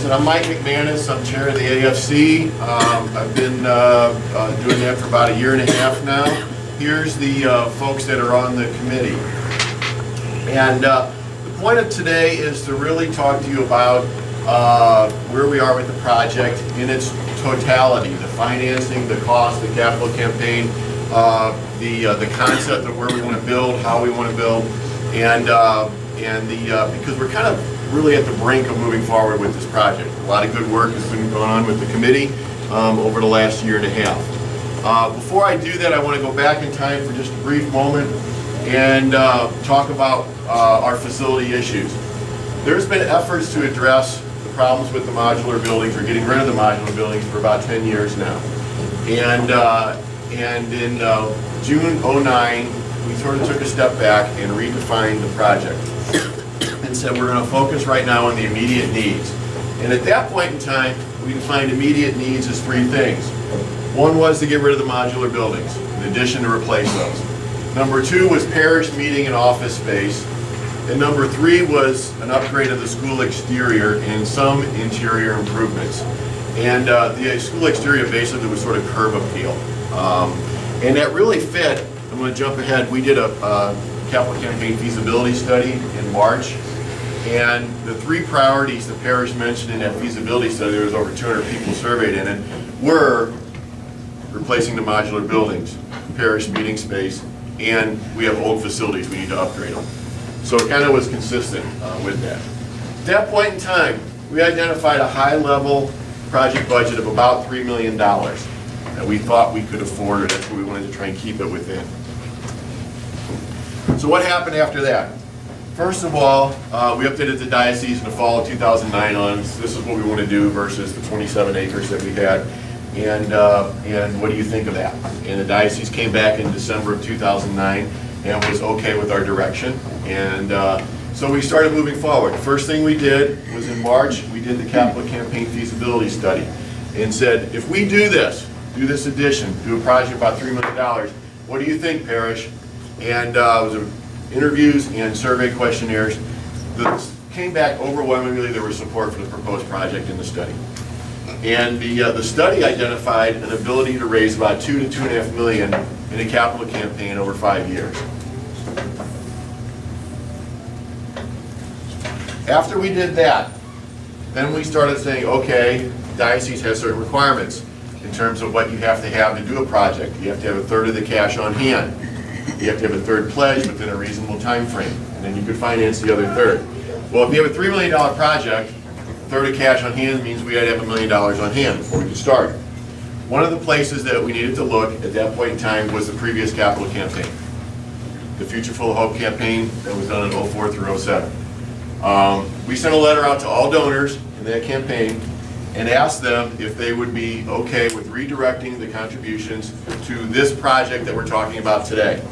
said, I'm Mike McManus. I'm chair of the AFC. I've been doing that for about a year and a half now. Here's the folks that are on the committee. And the point of today is to really talk to you about where we are with the project in its totality, the financing, the cost, the capital campaign, the concept of where we want to build, how we want to build, and because we're kind of really at the brink of moving forward with this project. A lot of good work has been going on with the committee over the last year and a half. Before I do that, I want to go back in time for just a brief moment and talk about our facility issues. There's been efforts to address the problems with the modular buildings, or getting rid of the modular buildings, for about 10 years now. And in June '09, we sort of took a step back and redefined the project and said we're going to focus right now on the immediate needs. And at that point in time, we defined immediate needs as three things. One was to get rid of the modular buildings, in addition to replace those. Number two was parish meeting and office space. And number three was an upgrade of the school exterior and some interior improvements. And the school exterior basically was sort of curb appeal. And that really fit. I'm going to jump ahead. We did a capital campaign feasibility study in March. And the three priorities the parish mentioned in that feasibility study, there was over 200 people surveyed in it, were replacing the modular buildings, parish meeting space, and we have old facilities, we need to upgrade them. So it kind of was consistent with that. At that point in time, we identified a high-level project budget of about $3 million that we thought we could afford, or that's what we wanted to try and keep it within. So what happened after that? First of all, we updated the diocese in the fall of 2009 on this is what we want to do versus the 27 acres that we had, and what do you think of that? And the diocese came back in December of 2009 and was okay with our direction, and so we started moving forward. The first thing we did was in March, we did the capital campaign feasibility study and said, if we do this addition, do a project about $3 million, what do you think, parish? And it was interviews and survey questionnaires. That came back overwhelmingly there was support for the proposed project in the study. And the study identified an ability to raise about $2 to $2.5 million in a capital campaign over 5 years. After we did that, then we started saying, okay, diocese has certain requirements in terms of what you have to do a project. You have to have a third of the cash on hand. You have to have a third pledge within a reasonable time frame, and then you could finance the other third. Well, if you have a $3 million project, a third of cash on hand means we had to have $1 million on hand before we could start. One of the places that we needed to look at that point in time was the previous capital campaign, the Future Full of Hope campaign that was done in '04 through '07. We sent a letter out to all donors in that campaign and asked them if they would be okay with redirecting the contributions to this project that we're talking about today.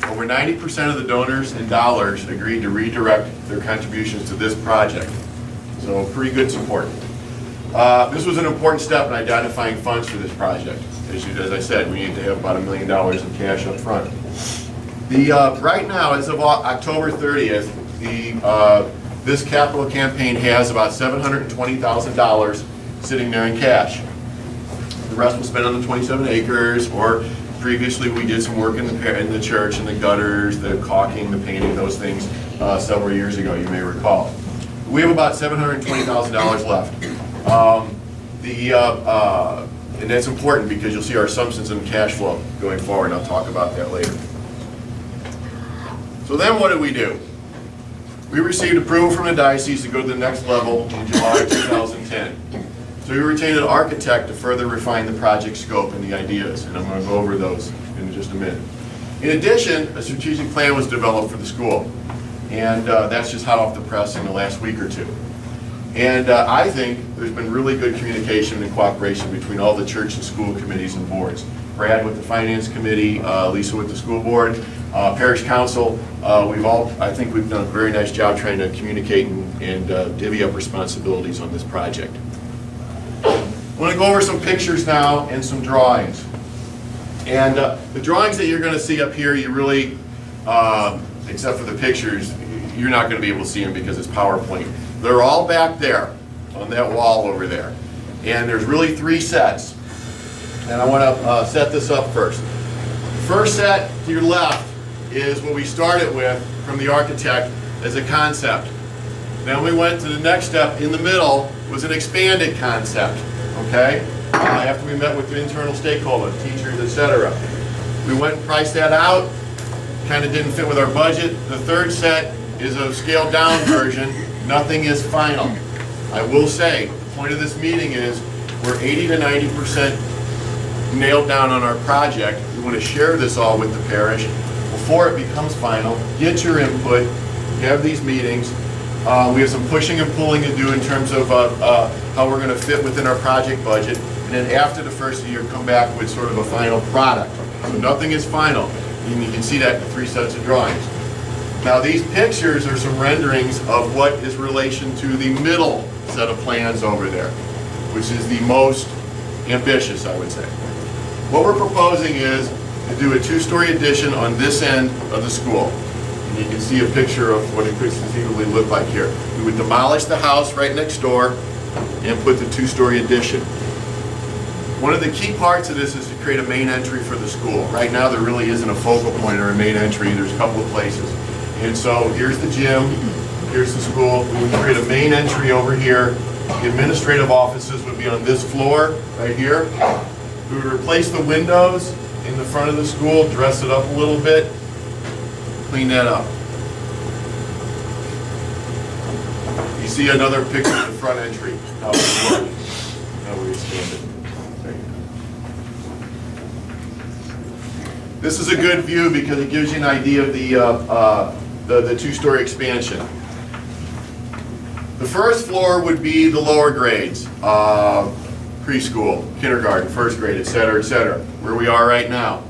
Over 90% of the donors in dollars agreed to redirect their contributions to this project. So pretty good support. This was an important step in identifying funds for this project. As I said, we need to have about $1 million in cash up front. Right now, as of October 30th, this capital campaign has about $720,000 sitting there in cash. The rest was spent on the 27 acres, or previously we did some work in the church, and the gutters, the caulking, the painting, those things several years ago, you may recall. We have about $720,000 left. And that's important because you'll see our assumptions in cash flow going forward, and I'll talk about that later. So then what did we do? We received approval from the diocese to go to the next level in July of 2010. So we retained an architect to further refine the project scope and the ideas, and I'm going to go over those in just a minute. In addition, a strategic plan was developed for the school, and that's just hot off the press in the last week or two. And I think there's been really good communication and cooperation between all the church and school committees and boards. Brad with the finance committee, Lisa with the school board, parish council. I think we've done a very nice job trying to communicate and divvy up responsibilities on this project. I want to go over some pictures now and some drawings. And the drawings that you're going to see up here, you really, except for the pictures, you're not going to be able to see them because it's PowerPoint. They're all back there. on that wall over there. And there's really 3 sets. And I want to set this up first. First set to your left is what we started with from the architect as a concept. Then we went to the next step. In the middle was an expanded concept, okay? After we met with the internal stakeholders, teachers, etc. We went and priced that out. Kind of didn't fit with our budget. The third set is a scaled down version. Nothing is final. I will say, the point of this meeting is we're 80 to 90% nailed down on our project. We want to share this all with the parish before it becomes final. Get your input, have these meetings. We have some pushing and pulling to do in terms of how we're going to fit within our project budget. And then after the first year, come back with sort of a final product. So nothing is final. And you can see that in the 3 sets of drawings. Now these pictures are some renderings of what is relation to the middle set of plans over there, which is the most ambitious, I would say. What we're proposing is to do a 2-story addition on this end of the school. And you can see a picture of what it could conceivably look like here. We would demolish the house right next door and put the 2-story addition. One of the key parts of this is to create a main entry for the school. Right now there really isn't a focal point or a main entry. There's a couple of places. And so here's the gym, here's the school. We would create a main entry over here. The administrative offices would be on this floor right here. We would replace the windows in the front of the school, dress it up a little bit, clean that up. You see another picture of the front entry. How it would work. Now we expand it. This is a good view because it gives you an idea of the 2-story expansion. The first floor would be the lower grades, preschool, kindergarten, first grade, etc., where we are right now.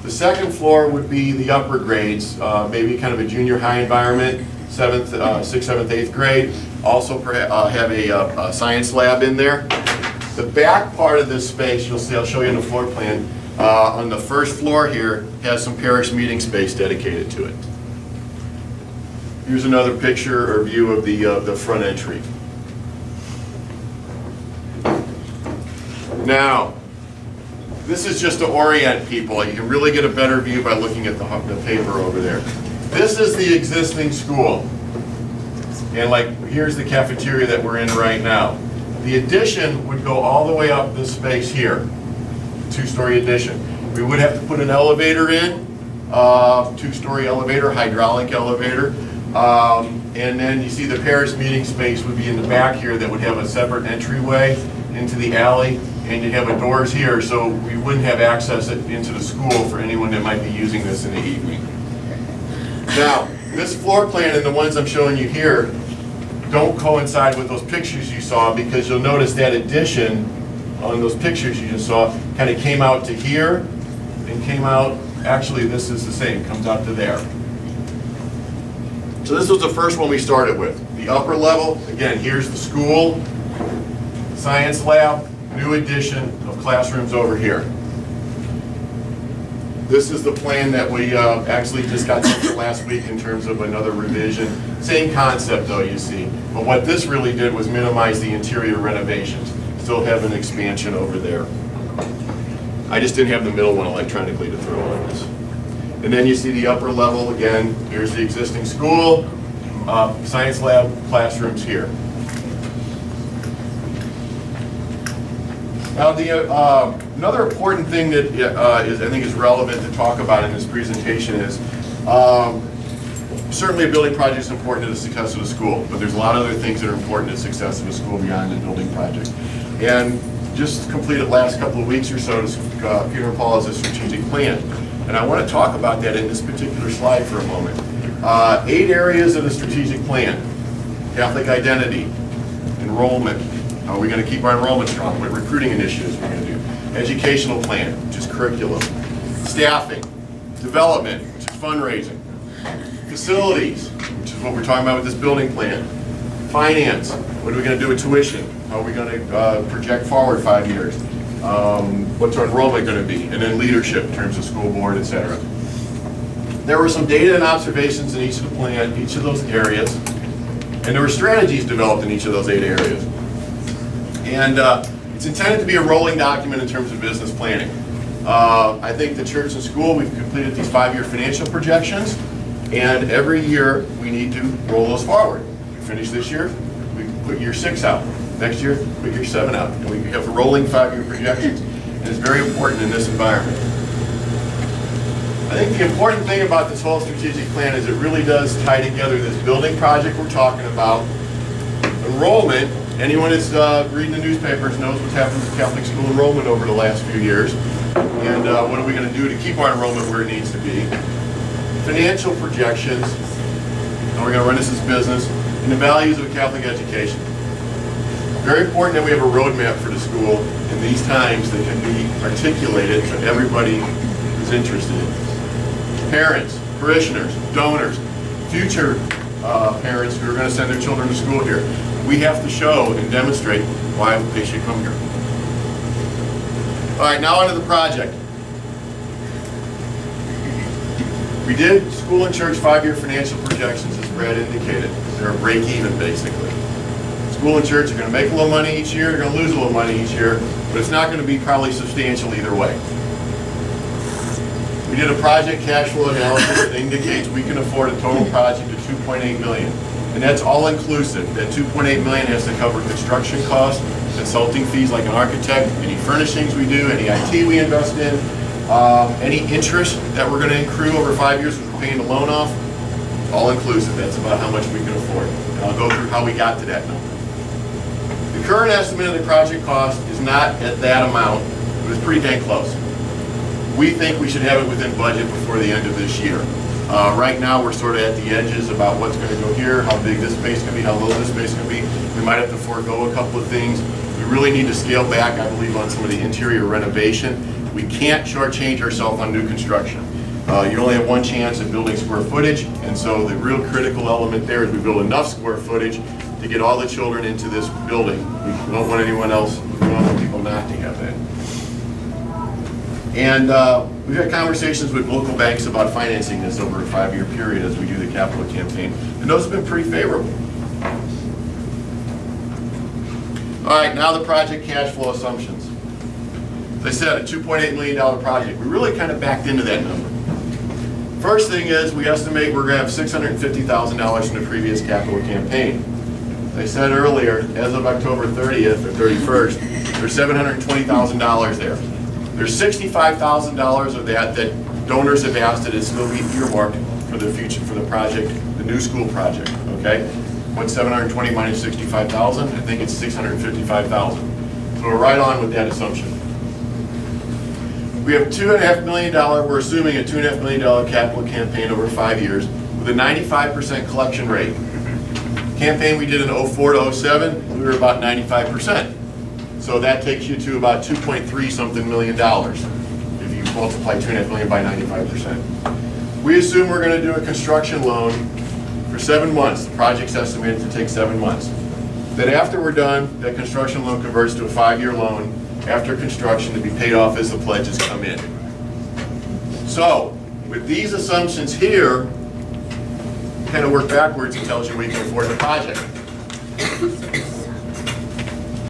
The second floor would be the upper grades, maybe kind of a junior high environment, 6th, 7th, 8th grade. Also have a science lab in there. The back part of this space, you'll see, I'll show you in the floor plan, on the first floor here has some parish meeting space dedicated to it. Here's another picture or view of the front entry. Now, this is just to orient people. You can really get a better view by looking at the paper over there. This is the existing school. And here's the cafeteria that we're in right now. The addition would go all the way up this space here. 2-story addition. We would have to put an elevator in, 2-story elevator, hydraulic elevator, and then you see the parish meeting space would be in the back here that would have a separate entryway into the alley, and you'd have a doors here, so we wouldn't have access into the school for anyone that might be using this in the evening. Now, this floor plan and the ones I'm showing you here don't coincide with those pictures you saw, because you'll notice that addition on those pictures you just saw kind of came out to here and came out, actually this is the same, comes out to there. So this was the first one we started with. The upper level, again, here's the school, science lab, new addition of classrooms over here. This is the plan that we actually just got sent last week in terms of another revision. Same concept though, you see. But what this really did was minimize the interior renovations. Still have an expansion over there. I just didn't have the middle one electronically to throw on this. And then you see the upper level again. Here's the existing school, science lab, classrooms here. Now, another important thing that I think is relevant to talk about in this presentation is certainly a building project is important to the success of the school, but there's a lot of other things that are important to the success of a school beyond the building project. And just completed last couple of weeks or so, Peter and Paul has a strategic plan. And I want to talk about that in this particular slide for a moment. 8 areas of the strategic plan. Catholic identity, enrollment. How are we going to keep our enrollment strong? What recruiting initiatives we're going to do? Educational plan, which is curriculum. Staffing, development, which is fundraising. Facilities, which is what we're talking about with this building plan. Finance, what are we going to do with tuition? How are we going to project forward 5 years? What's our enrollment going to be? And then leadership in terms of school board, etc. There were some data and observations in each of the plan, each of those areas, and there were strategies developed in each of those 8 areas. And it's intended to be a rolling document in terms of business planning. I think the church and school, we've completed these 5-year financial projections, and every year we need to roll those forward. We finish this year, we put year 6 out. Next year, put year 7 out. And we have rolling 5-year projections, and it's very important in this environment. I think the important thing about this whole strategic plan is it really does tie together this building project we're talking about, enrollment. Anyone that's reading the newspapers knows what's happened to Catholic school enrollment over the last few years, and what are we going to do to keep our enrollment where it needs to be. Financial projections, how we're going to run this as business, and the values of Catholic education. Very important that we have a roadmap for the school in these times that can be articulated to everybody who's interested. Parents, parishioners, donors, future parents who are going to send their children to school here. We have to show and demonstrate why they should come here. All right, now onto the project. We did school and church 5-year financial projections, as Brad indicated. They're a break even, basically. School and church are going to make a little money each year, they're going to lose a little money each year, but it's not going to be probably substantial either way. We did a project cash flow analysis that indicates we can afford a total project of $2.8 million. And that's all inclusive. That $2.8 million has to cover construction costs, consulting fees like an architect, any furnishings we do, any IT we invest in, any interest that we're going to accrue over 5 years as we're paying the loan off, all inclusive. That's about how much we can afford. And I'll go through how we got to that number. The current estimate of the project cost is not at that amount, but it's pretty dang close. We think we should have it within budget before the end of this year. Right now, we're sort of at the edges about what's going to go here, how big this space can be, how low this space can be. We might have to forego a couple of things. We really need to scale back, I believe, on some of the interior renovation. We can't shortchange ourselves on new construction. You only have one chance at building square footage, and so the real critical element there is we build enough square footage to get all the children into this building. We don't want anyone else, we don't want people not to have that. And we've had conversations with local banks about financing this over a 5-year period as we do the capital campaign, and those have been pretty favorable. All right, now the project cash flow assumptions. As I said, a $2.8 million project. We really kind of backed into that number. First thing is, we estimate we're going to have $650,000 from the previous capital campaign. As I said earlier, as of October 30th or 31st, there's $720,000 there. There's $65,000 of that donors have asked that it still be earmarked for the future, for the project, the new school project, okay? What's 720 minus 65,000? I think it's 655,000. So we're right on with that assumption. We have $2.5 million, we're assuming a $2.5 million capital campaign over 5 years with a 95% collection rate. Campaign we did in 04 to 07, we were about 95%. So that takes you to about $2.3 something million if you multiply $2.5 million by 95%. We assume we're going to do a construction loan for 7 months. The project's estimated to take 7 months. Then after we're done, that construction loan converts to a 5-year loan after construction to be paid off as the pledges come in. So with these assumptions here, kind of work backwards and tells you we can afford the project.